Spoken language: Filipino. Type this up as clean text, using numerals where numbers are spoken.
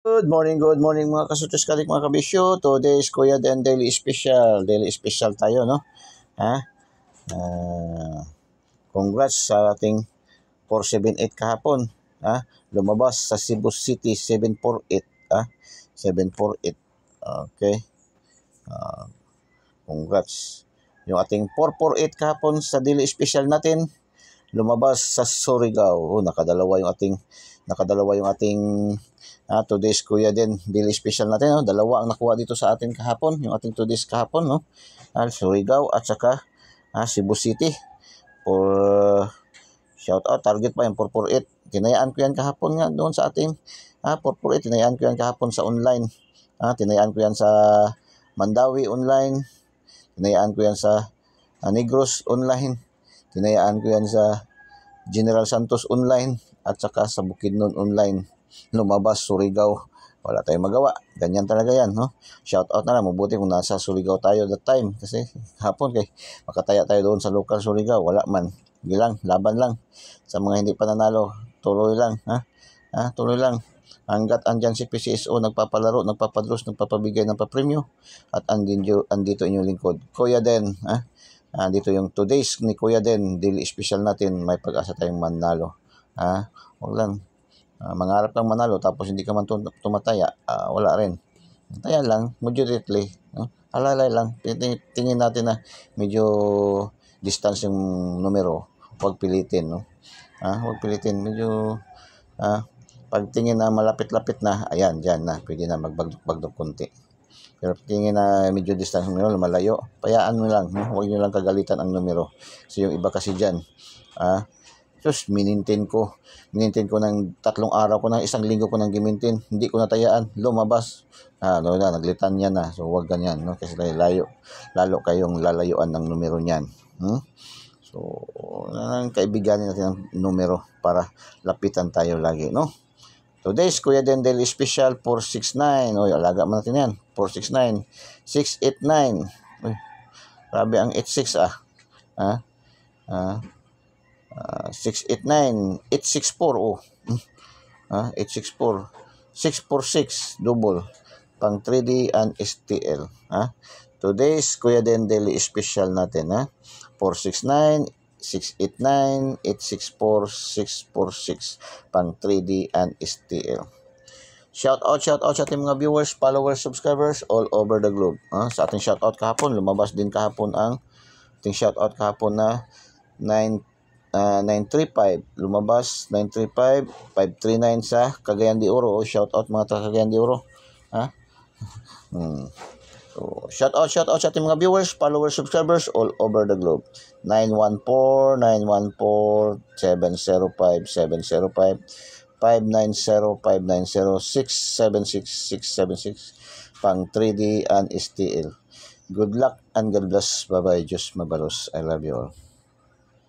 Good morning mga kasutos kadik mga kabisyo. Today is Kuya Den Daily Special. Daily Special tayo, no? Ha? Congrats sa ating 478 kahapon. Ha? Lumabas sa Cebu City 748. Ha? 748. Okay. Congrats. Yung ating 448 kahapon sa Daily Special natin, lumabas sa Surigao. Nakadalawa yung ating today's Kuya Den Daily Special natin, no? Dalawa ang nakuha dito sa atin kahapon, yung ating today's kahapon, no? Surigao at saka Cebu City. For shout out, target pa yung 448. Tinayaan ko yan kahapon nga doon sa ating 448. Tinayaan ko yan kahapon sa online. Tinayaan ko yan sa Mandawi online. Tinayaan ko yan sa Negros online. Tinayaan ko yan sa General Santos online at saka sa Bukidnon online. Lumabas Surigao. Wala tayong magawa. Ganyan talaga yan, no? Shout out na lang. Mabuti kung nasa Surigao tayo that time. Kasi hapon makataya tayo doon sa local Surigao. Wala man. Hindi lang. Laban lang. Sa mga hindi pa nanalo, tuloy lang. Tuloy lang. Hanggat andyan si PCSO, nagpapalaro, nagpapadros, nagpapabigay ng papremyo. At andito inyong lingkod. Kuya Den, dito yung today's ni Kuya Den, daily special natin, may pag-asa tayong manalo. Huwag lang. Mangarap lang manalo tapos hindi ka man tumataya, wala rin. Taya lang, moderately. Alalay lang. Tingin natin na medyo distance yung numero. Huwag pilitin, no? Huwag pilitin. Medyo, pagtingin na malapit-lapit na, ayan, dyan na. Pwede na magbagdok konti. Pero tingin na medyo distance ng numero, malayo, payaan mo lang. Huwag nyo lang kagalitan ang numero. So yung iba kasi dyan, just minintin ko ng 3 araw ko na, 1 linggo ko nang gimintin, hindi ko natayaan, lumabas. Naglitan niya na. So huwag ganyan, no? Kasi lalo kayong lalayuan ng numero niyan. So kaibiganin natin ang numero para lapitan tayo lagi, no? Today's Kuya Den Daily Special 469. Alaga man natin yan. 469, 689. Grabe ang 86 689, 864 864, 646 double pang 3D and STL. Today's Kuya Den Daily Special natin, 469, 689, 864, 646 pang 3D and STL. Shout out sa ating mga viewers, followers, subscribers all over the globe. Sa ating shout out kahapon, lumabas din kahapon ang ating shout out kahapon na 935, lumabas 935, 539 sa Cagayan de Oro. Shout out mga taga Cagayan de Oro. So, shout out sa ating mga viewers, followers, subscribers all over the globe. 914 705 705, 590 590, 676 676 pang 3D and STL. Good luck and God bless. Bye-bye. Diyos mabalos. I love you all.